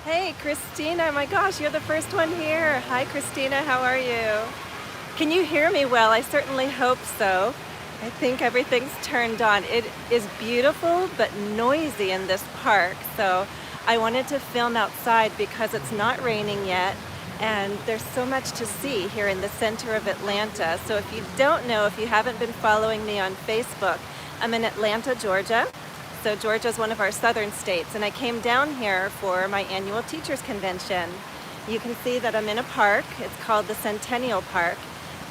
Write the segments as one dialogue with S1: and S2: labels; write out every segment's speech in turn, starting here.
S1: Hey, Christina, my gosh, you're the first one here. Hi, Christina, how are you? Can you hear me well? I certainly hope so. I think everything's turned on. It is beautiful but noisy in this park, so I wanted to film outside because it's not raining yet and there's so much to see here in the center of Atlanta. So if you don't know, if you haven't been following me on Facebook, I'm in Atlanta, Georgia. So Georgia is one of our southern states, and I came down here for my annual teachers convention. You can see that I'm in a park. It's called the Centennial Park,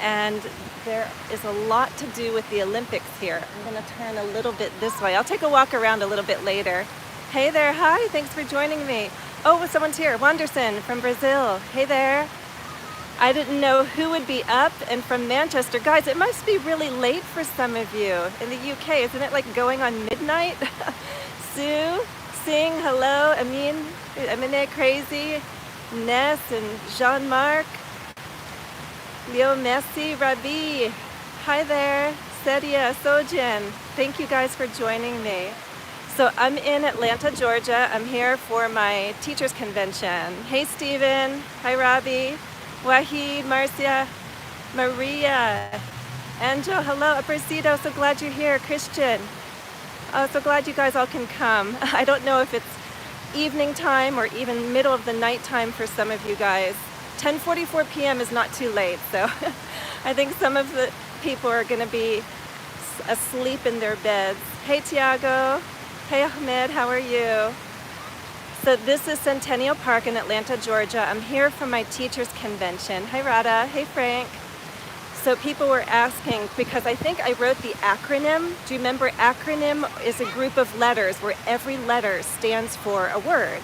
S1: and there is a lot to do with the Olympics here. I'm going to turn a little bit this way. I'll take a walk around a little bit later. Hey there, hi, thanks for joining me. Oh, someone's here, Wanderson from Brazil. Hey there. I didn't know who would be up and from Manchester. Guys, it must be really late for some of you in the UK. Isn't it like going on midnight? Sue, Sing, hello, Amine Crazy, Ness and Jean-Marc, Leo Messi, Rabi. Hi there, Sedia, Sojin. Thank you guys for joining me. So I'm in Atlanta, Georgia. I'm here for my teachers convention. Hey, Steven. Hi, Rabi. Wahid, Marcia, Maria, Angel, hello, Aparecido, so glad you're here, Christian. So glad you guys all can come. I don't know if it's evening time or even middle of the night time for some of you guys. 10:44 p.m. is not too late, so I think some of the people are going to be asleep in their beds. Hey, Tiago. Hey, Ahmed, how are you? So this is Centennial Park in Atlanta, Georgia. I'm here for my teachers convention. Hi, Rada. Hey, Frank. So people were asking, because I think I wrote the acronym. Do you remember acronym is a group of letters where every letter stands for a word.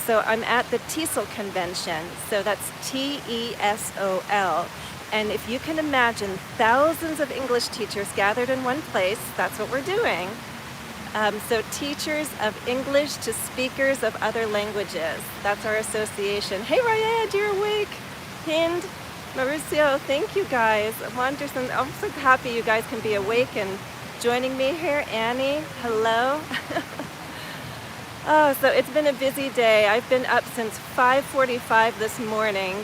S1: So I'm at the TESOL convention. So that's T-E-S-O-L. And if you can imagine thousands of English teachers gathered in one place, that's what we're doing. So teachers of English to speakers of other languages. That's our association. Hey, Rayed, you're awake. Hind, Mauricio, thank you guys. Wanderson, I'm so happy you guys can be awake and joining me here. Annie, hello. Oh, so it's been a busy day. I've been up since 5:45 this morning.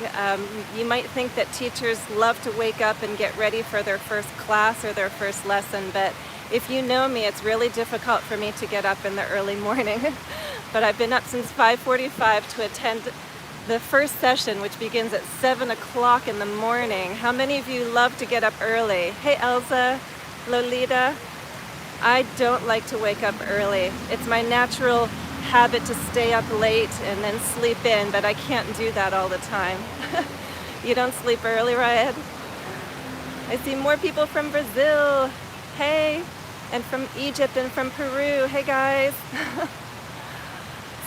S1: You might think that teachers love to wake up and get ready for their first class or their first lesson, but if you know me, it's really difficult for me to get up in the early morning. But I've been up since 5:45 to attend the first session, which begins at 7 o'clock in the morning. How many of you love to get up early? Hey, Elsa, Lolita. I don't like to wake up early. It's my natural habit to stay up late and then sleep in, but I can't do that all the time. You don't sleep early, Rayed? I see more people from Brazil. Hey, and from Egypt and from Peru. Hey, guys.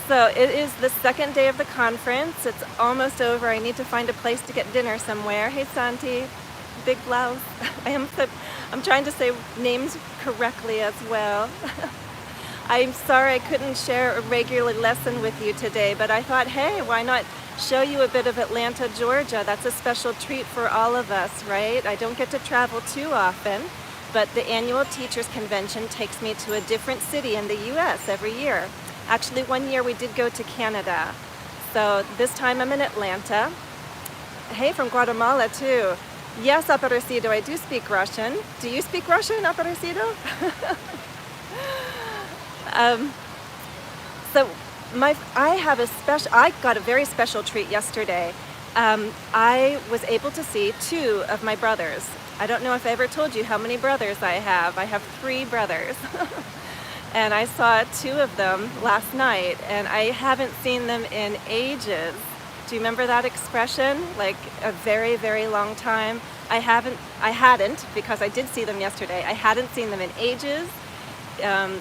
S1: So it is the second day of the conference. It's almost over. I need to find a place to get dinner somewhere. Hey, Santi. Big blouse. I'm trying to say names correctly as well. I'm sorry I couldn't share a regular lesson with you today, but I thought, hey, why not show you a bit of Atlanta, Georgia? That's a special treat for all of us, right? I don't get to travel too often, but the annual teachers convention takes me to a different city in the US every year. Actually, one year we did go to Canada. So this time I'm in Atlanta. Hey, from Guatemala too. Yes, Aparecido, I do speak Russian. Do you speak Russian, Aparecido? I got a very special treat yesterday. I was able to see two of my brothers. I don't know if I ever told you how many brothers I have. I have 3 brothers. And I saw 2 of them last night, and I haven't seen them in ages. Do you remember that expression? Like a very, very long time. I hadn't, because I did see them yesterday. I hadn't seen them in ages.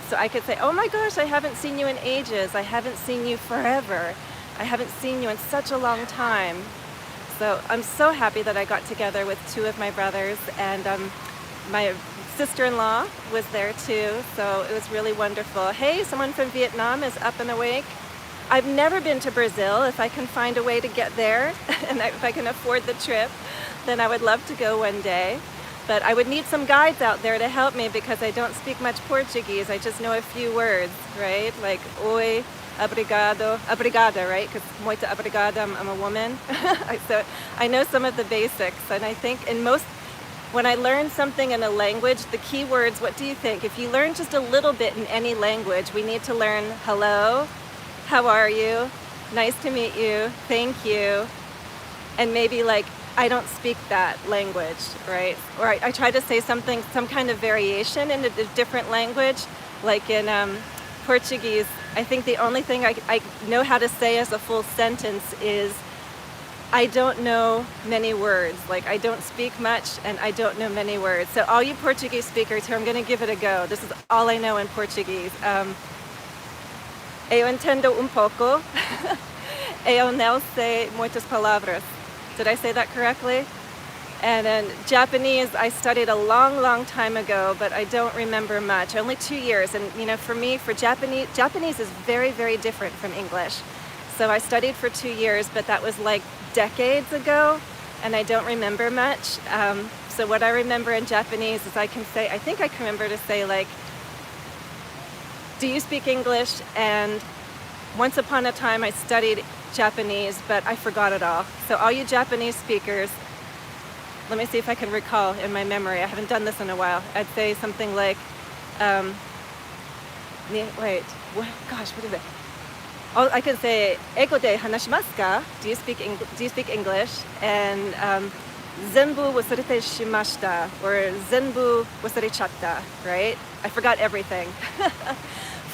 S1: So I could say, oh my gosh, I haven't seen you in ages. I haven't seen you forever. I haven't seen you in such a long time. So I'm so happy that I got together with 2 of my brothers, and my sister-in-law was there too, so it was really wonderful. Hey, someone from Vietnam is up and awake. I've never been to Brazil. If I can find a way to get there and if I can afford the trip, then I would love to go one day. But I would need some guides out there to help me because I don't speak much Portuguese. I just know a few words, right? Like oi, obrigado, obrigada, right? Because muito obrigada, I'm a woman. So I know some of the basics. And I think when I learn something in a language, the key words, what do you think? If you learn just a little bit in any language, we need to learn hello, how are you, nice to meet you, thank you, and maybe like, I don't speak that language, right? Or I try to say some kind of variation in a different language. Like in Portuguese, I think the only thing I know how to say as a full sentence is, I don't know many words. Like I don't speak much and I don't know many words. So all you Portuguese speakers here, I'm gonna give it a go. This is all I know in Portuguese. Eu entendo pouco. Eu não sei muitas palavras. Did I say that correctly? And in Japanese, I studied a long time ago, but I don't remember much. Only 2 years. And you know, for me, Japanese is very different from English. So I studied for 2 years, but that was like decades ago, and I don't remember much. So what I remember in Japanese is I think I can remember to say like, do you speak English? And once upon a time I studied Japanese, but I forgot it all. So all you Japanese speakers, let me see if I can recall in my memory. I haven't done this in a while. I'd say something like, what is it? Oh, I can say, Eigo de hanashimasu ka? Do you speak English? And zenbu wasurete shimashita, or zenbu wasurechatta, right? I forgot everything.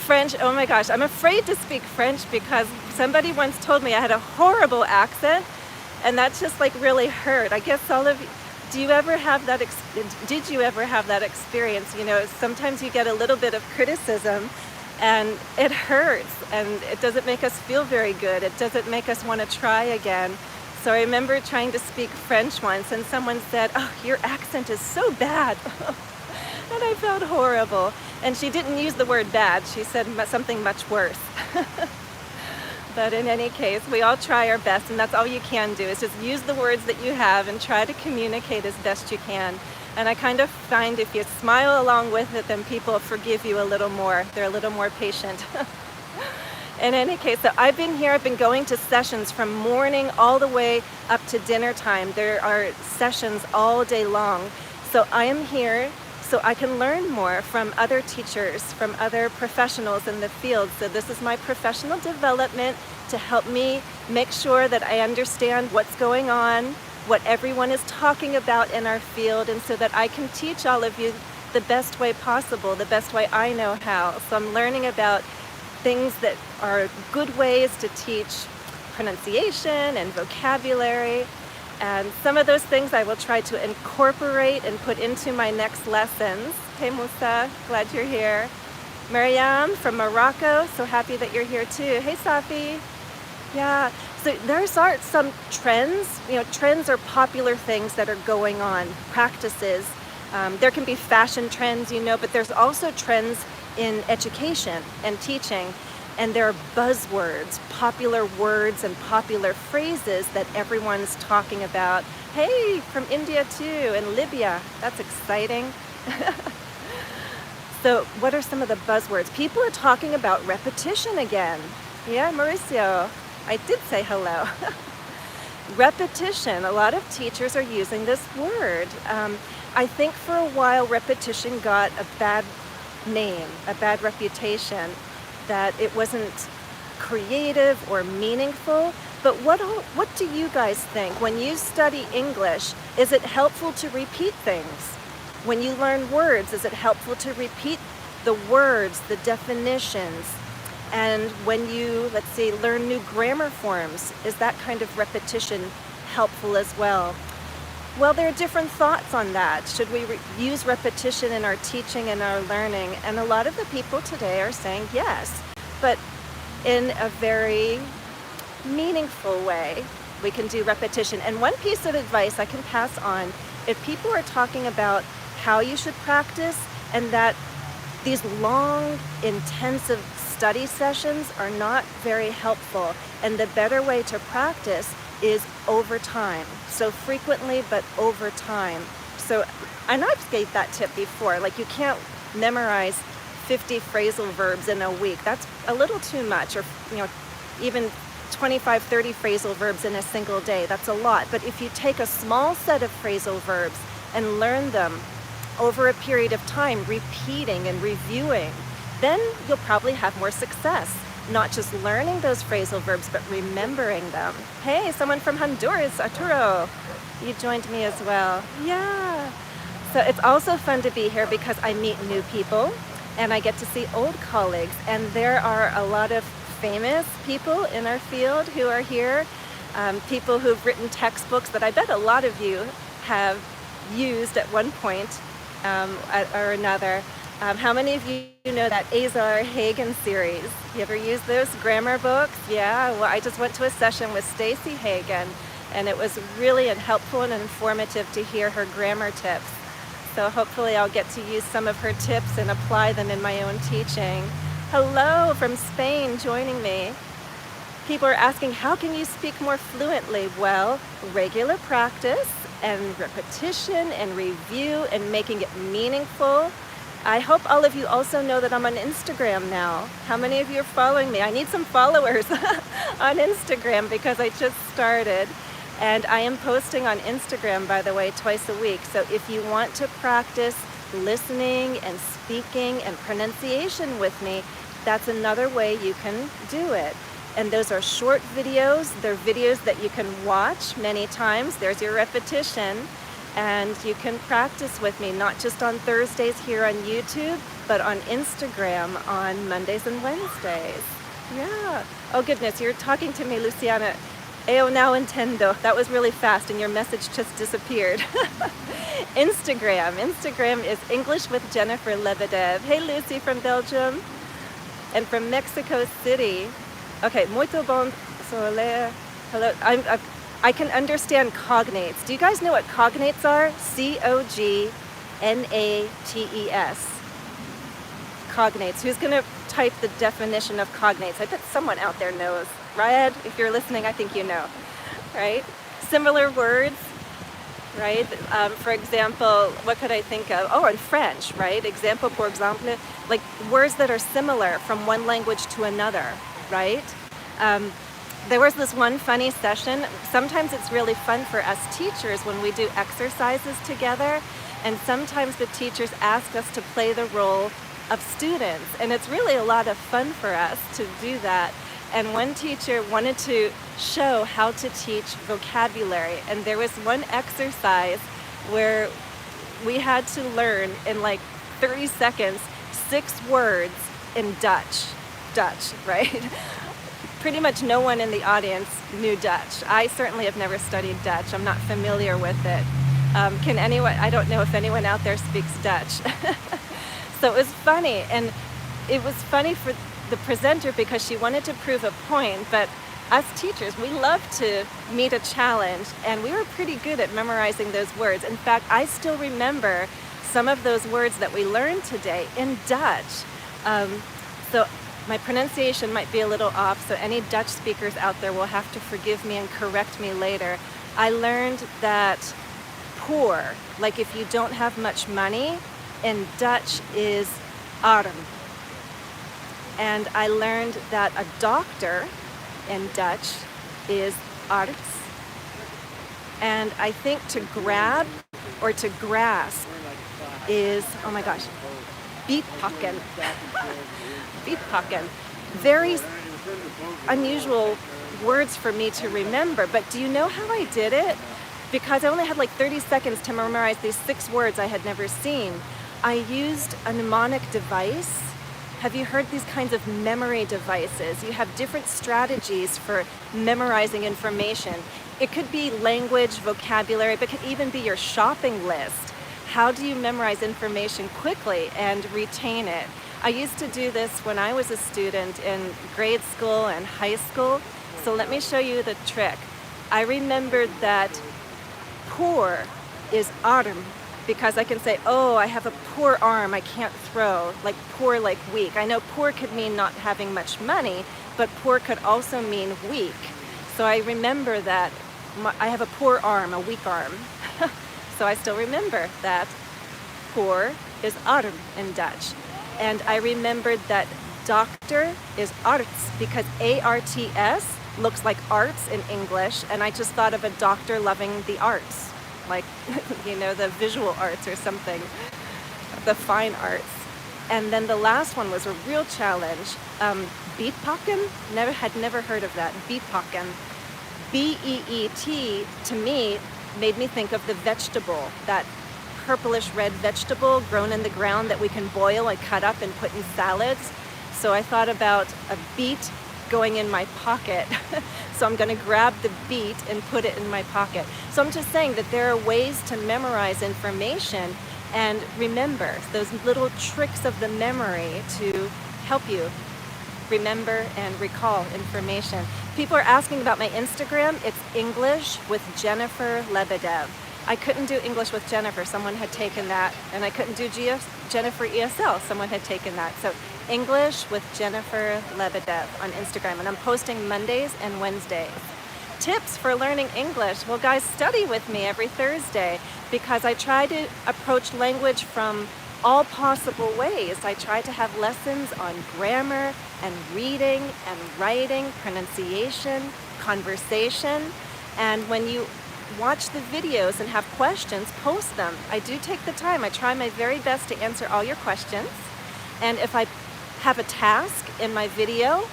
S1: French, oh my gosh, I'm afraid to speak French because somebody once told me I had a horrible accent, and that just like really hurt. I guess all of you, did you ever have that experience? You know, sometimes you get a little bit of criticism and it hurts and it doesn't make us feel very good. It doesn't make us want to try again. So I remember trying to speak French once and someone said, "Oh, your accent is so bad." And I felt horrible. And she didn't use the word bad. She said something much worse. But in any case, we all try our best, and that's all you can do, is just use the words that you have and try to communicate as best you can. And I kind of find if you smile along with it, then people forgive you a little more. They're a little more patient. In any case, so I've been going to sessions from morning all the way up to dinner time. There are sessions all day long. So I am here so I can learn more from other teachers, from other professionals in the field. So this is my professional development to help me make sure that I understand what's going on, what everyone is talking about in our field, and so that I can teach all of you the best way possible, the best way I know how. So I'm learning about things that are good ways to teach pronunciation and vocabulary. And some of those things I will try to incorporate and put into my next lessons. Hey Musa, glad you're here. Mariam from Morocco, so happy that you're here too. Hey Safi. Yeah, so there's some trends. You know, trends are popular things that are going on, practices. There can be fashion trends, you know, but there's also trends in education and teaching. And there are buzzwords, popular words and popular phrases that everyone's talking about. Hey, from India too, and Libya. That's exciting. So what are some of the buzzwords? People are talking about repetition again. Yeah, Mauricio, I did say hello. Repetition, a lot of teachers are using this word. I think for a while repetition got a bad name, a bad reputation, that it wasn't creative or meaningful. But what do you guys think? When you study English, is it helpful to repeat things? When you learn words, is it helpful to repeat the words, the definitions? And when you, let's say, learn new grammar forms, is that kind of repetition helpful as well? Well, there are different thoughts on that. Should we use repetition in our teaching and our learning? And a lot of the people today are saying yes, but in a very meaningful way, we can do repetition. And one piece of advice I can pass on, if people are talking about how you should practice and that these long, intensive study sessions are not very helpful, and the better way to practice is over time. So frequently, but over time. So And I've gave that tip before, like you can't memorize 50 phrasal verbs in a week. That's a little too much, or even 25, 30 phrasal verbs in a single day. That's a lot. But if you take a small set of phrasal verbs and learn them over a period of time, repeating and reviewing, then you'll probably have more success. Not just learning those phrasal verbs, but remembering them. Hey, someone from Honduras, Arturo, you joined me as well. Yeah. So it's also fun to be here because I meet new people and I get to see old colleagues. And there are a lot of famous people in our field who are here, people who've written textbooks that I bet a lot of you have used at one point or another. How many of you know that Azar Hagen series? You ever use those grammar books? Yeah, well, I just went to a session with Stacy Hagen, and it was really helpful and informative to hear her grammar tips. So hopefully I'll get to use some of her tips and apply them in my own teaching. Hello from Spain joining me. People are asking, how can you speak more fluently? Well, regular practice and repetition and review and making it meaningful. I hope all of you also know that I'm on Instagram now. How many of you are following me? I need some followers on Instagram because I just started. And I am posting on Instagram, by the way, twice a week. So if you want to practice listening and speaking and pronunciation with me, that's another way you can do it. And those are short videos. They're videos that you can watch many times. There's your repetition. And you can practice with me, not just on Thursdays here on YouTube, but on Instagram on Mondays and Wednesdays. Yeah. Oh goodness, you're talking to me, Luciana. Eu não entendo. That was really fast and your message just disappeared. Instagram is English with Jennifer Lebedev. Hey Lucy from Belgium. And from Mexico City. Okay, muito bom sole. Hello. I can understand cognates. Do you guys know what cognates are? C-O-G-N-A-T-E-S. Cognates. Who's going to type the definition of cognates? I bet someone out there knows. Rayed, if you're listening, I think you know. Right? Similar words, right? For example, what could I think of? Oh, in French, right? Example, pour exemple, like words that are similar from one language to another, right? There was this one funny session. Sometimes it's really fun for us teachers when we do exercises together, and sometimes the teachers ask us to play the role of students, and it's really a lot of fun for us to do that. And one teacher wanted to show how to teach vocabulary, and there was one exercise where we had to learn in like 30 seconds 6 words in Dutch, right? Pretty much no one in the audience knew Dutch. I certainly have never studied Dutch. I'm not familiar with it. Can anyone, I don't know if anyone out there speaks Dutch. So it was funny, and it was funny for the presenter because she wanted to prove a point, but us teachers, we love to meet a challenge, and we were pretty good at memorizing those words. In fact, I still remember some of those words that we learned today in Dutch. So my pronunciation might be a little off, so any Dutch speakers out there will have to forgive me and correct me later. I learned that poor, like if you don't have much money, in Dutch is arm. And I learned that a doctor in Dutch is arts. And I think to grab or to grasp is, oh my gosh, beetpakken. Beetpakken. Very unusual words for me to remember, but do you know how I did it? Because I only had like 30 seconds to memorize these 6 words I had never seen. I used a mnemonic device. Have you heard these kinds of memory devices? You have different strategies for memorizing information. It could be language, vocabulary, but it could even be your shopping list. How do you memorize information quickly and retain it? I used to do this when I was a student in grade school and high school. So let me show you the trick. I remembered that poor is arm, because I can say, oh, I have a poor arm, I can't throw, like poor, like weak. I know poor could mean not having much money, but poor could also mean weak. So I remember that I have a poor arm, a weak arm. So I still remember that. Dokter is arm in Dutch. And I remembered that doctor is arts because A-R-T-S looks like arts in English, and I just thought of a doctor loving the arts, like, you know, the visual arts or something, the fine arts. And then the last one was a real challenge. Beetpakken, had never heard of that. Beetpakken. B-E-E-T, to me, made me think of the vegetable, that purplish red vegetable grown in the ground that we can boil and cut up and put in salads. So I thought about a beet going in my pocket. So I'm going to grab the beet and put it in my pocket. So I'm just saying that there are ways to memorize information and remember those little tricks of the memory to help you remember and recall information. People are asking about my Instagram. It's English with Jennifer Lebedev. I couldn't do English with Jennifer, someone had taken that, and I couldn't do JenniferESL, someone had taken that. So English with Jennifer Lebedev on Instagram, and I'm posting Mondays and Wednesdays. Tips for learning English. Well, guys, study with me every Thursday because I try to approach language from all possible ways. I try to have lessons on grammar and reading and writing, pronunciation, conversation, and when you watch the videos and have questions, post them. I do take the time. I try my very best to answer all your questions. And if I have a task in my video,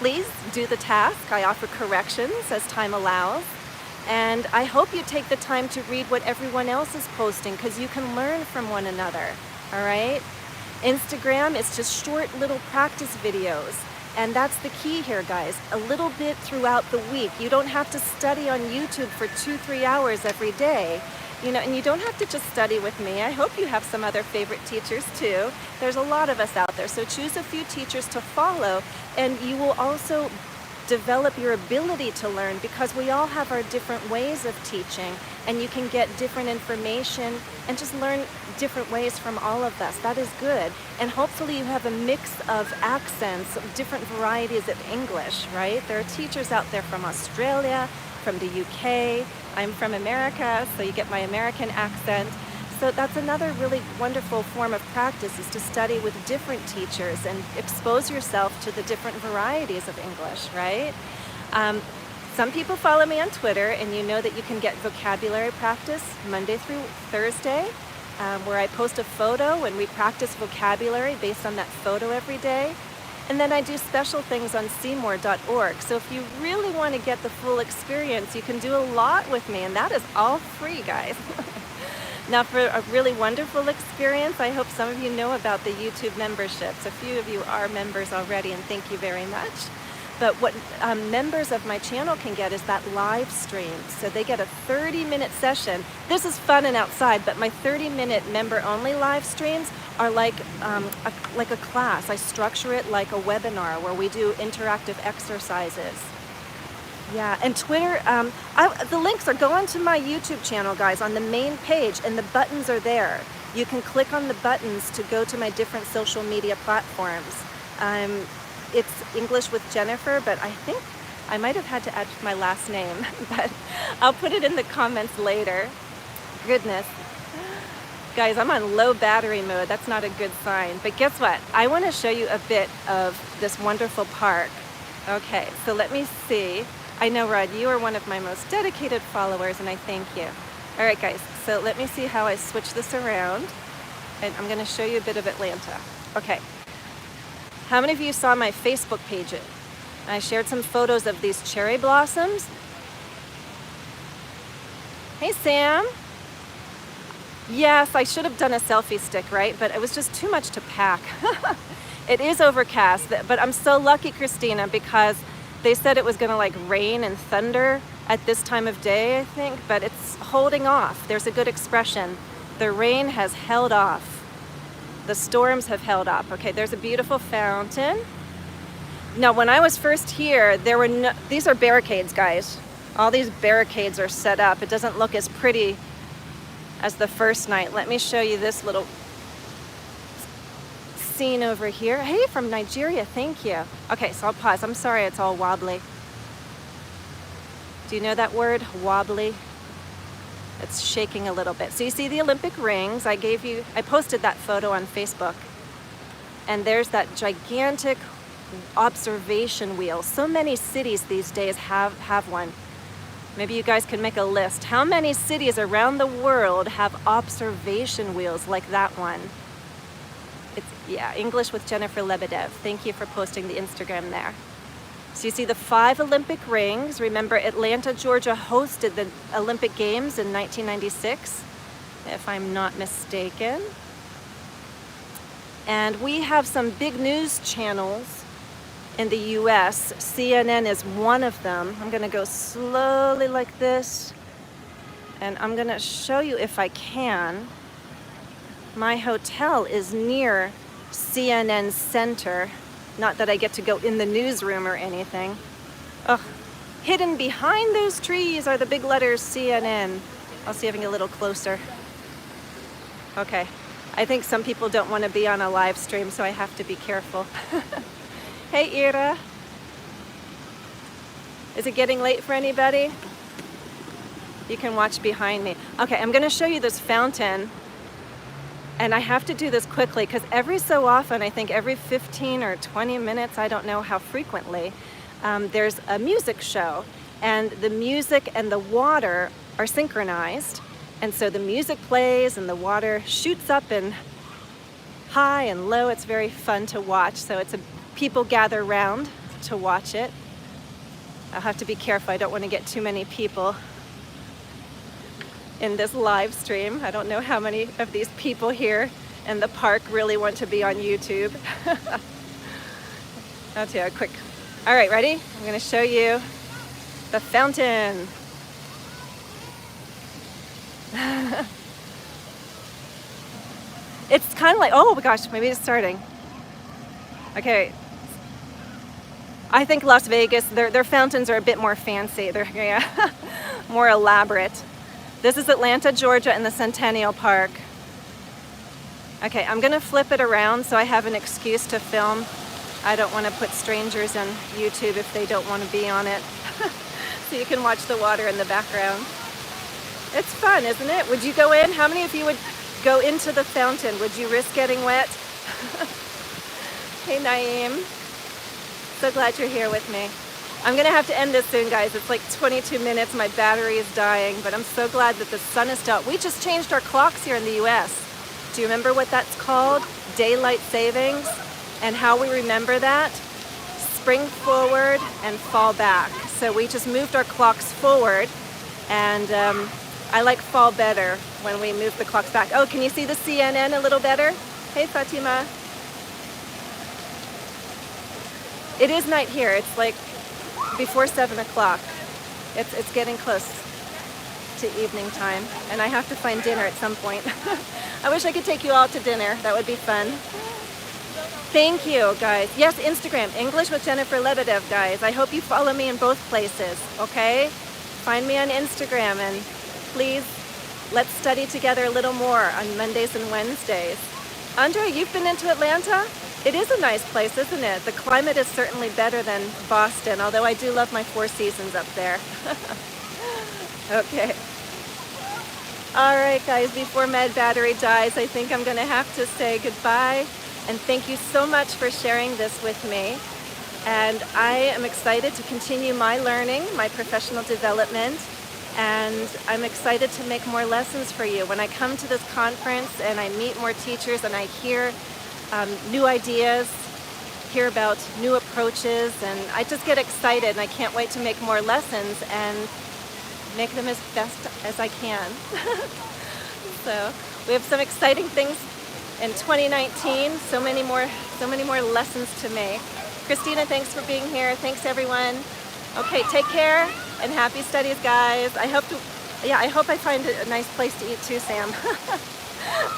S1: please do the task. I offer corrections as time allows. And I hope you take the time to read what everyone else is posting because you can learn from one another, all right? Instagram, it's just short little practice videos. And that's the key here, guys. A little bit throughout the week. You don't have to study on YouTube for 2-3 hours every day. You know, and you don't have to just study with me. I hope you have some other favorite teachers too. There's a lot of us out there. So choose a few teachers to follow, and you will also develop your ability to learn because we all have our different ways of teaching, and you can get different information and just learn different ways from all of us. That is good. And hopefully you have a mix of accents, different varieties of English, right? There are teachers out there from Australia, from the UK. I'm from America, so you get my American accent. So that's another really wonderful form of practice, is to study with different teachers and expose yourself to the different varieties of English, right? Some people follow me on Twitter, and you know that you can get vocabulary practice Monday through Thursday, where I post a photo and we practice vocabulary based on that photo every day. And then I do special things on Simor.org. So if you really want to get the full experience, you can do a lot with me, and that is all free, guys. Now, for a really wonderful experience, I hope some of you know about the YouTube memberships. A few of you are members already, and thank you very much. But what members of my channel can get is that live stream. So they get a 30-minute session. This is fun and outside, but my 30-minute member-only live streams are like a class. I structure it like a webinar where we do interactive exercises. Yeah, and Twitter, the links are going to my YouTube channel, guys, on the main page, and the buttons are there. You can click on the buttons to go to my different social media platforms. It's English with Jennifer, but I think I might have had to add my last name, but I'll put it in the comments later. Goodness. Guys, I'm on low battery mode. That's not a good sign. But guess what? I want to show you a bit of this wonderful park. Okay, so let me see. I know, Rod, you are one of my most dedicated followers, and I thank you. All right, guys, so let me see how I switch this around, and I'm going to show you a bit of Atlanta. Okay. How many of you saw my Facebook page? I shared some photos of these cherry blossoms. Hey, Sam. Yes, I should have done a selfie stick, right? But it was just too much to pack. It is overcast, but I'm so lucky, Christina, because they said it was going to like rain and thunder at this time of day, I think, but it's holding off. There's a good expression. The rain has held off. The storms have held off. Okay, there's a beautiful fountain. Now, when I was first here, there were no, these are barricades, guys. All these barricades are set up. It doesn't look as pretty as the first night. Let me show you this little scene over here. Hey, from Nigeria, thank you. Okay, so I'll pause. I'm sorry it's all wobbly. Do you know that word, wobbly? It's shaking a little bit. So you see the Olympic rings. I posted that photo on Facebook. And there's that gigantic observation wheel. So many cities these days have one. Maybe you guys can make a list. How many cities around the world have observation wheels like that one? Yeah, English with Jennifer Lebedev. Thank you for posting the Instagram there. So you see the 5 Olympic rings. Remember, Atlanta, Georgia hosted the Olympic Games in 1996, if I'm not mistaken. And we have some big news channels in the US. CNN is one of them. I'm gonna go slowly like this, and I'm gonna show you if I can. My hotel is near CNN Center. Not that I get to go in the newsroom or anything. Oh, hidden behind those trees are the big letters CNN. I'll see if I can get a little closer. Okay, I think some people don't want to be on a live stream, so I have to be careful. Hey, Ira. Is it getting late for anybody? You can watch behind me. Okay, I'm gonna show you this fountain. And I have to do this quickly because every so often, I think every 15 or 20 minutes, I don't know how frequently, there's a music show. And the music and the water are synchronized. And so the music plays and the water shoots up and high and low. It's very fun to watch. So people gather around to watch it. I'll have to be careful. I don't want to get too many people in this live stream. I don't know how many of these people here in the park really want to be on YouTube. I'll do a quick. All right, ready? I'm going to show you the fountain. It's kind of like, oh my gosh, maybe it's starting. Okay. I think Las Vegas, their fountains are a bit more fancy. They're more elaborate. This is Atlanta, Georgia in the Centennial Park. Okay, I'm gonna flip it around so I have an excuse to film. I don't want to put strangers on YouTube if they don't want to be on it. So you can watch the water in the background. It's fun, isn't it? Would you go in? How many of you would go into the fountain? Would you risk getting wet? Hey, Naeem. So glad you're here with me. I'm gonna have to end this soon, guys. It's like 22 minutes, my battery is dying, but I'm so glad that the sun is out. We just changed our clocks here in the US. Do you remember what that's called? Daylight savings, and how we remember that? Spring forward and fall back. So we just moved our clocks forward, and I like fall better when we move the clocks back. Oh, can you see the CNN a little better? Hey, Fatima. It is night here. It's like before 7 o'clock. It's getting close to evening time, and I have to find dinner at some point. I wish I could take you all to dinner. That would be fun. Thank you, guys. Yes, Instagram, English with Jennifer Lebedev, guys. I hope you follow me in both places, okay? Find me on Instagram, and please, let's study together a little more on Mondays and Wednesdays. Andre, you've been into Atlanta? It is a nice place, isn't it? The climate is certainly better than Boston, although I do love my 4 seasons up there. Okay. All right, guys, before my battery dies, I think I'm going to have to say goodbye. And thank you so much for sharing this with me. And I am excited to continue my learning, my professional development. And I'm excited to make more lessons for you. When I come to this conference and I meet more teachers and I hear new ideas, hear about new approaches, and I just get excited, and I can't wait to make more lessons and make them as best as I can. So we have some exciting things in 2019, so many more lessons to make. Christina, thanks for being here. Thanks, everyone. Okay, take care and happy studies, guys. I hope I find a nice place to eat too, Sam.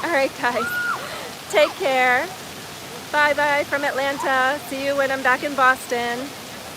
S1: All right, guys. Take care. Bye-bye from Atlanta. See you when I'm back in Boston.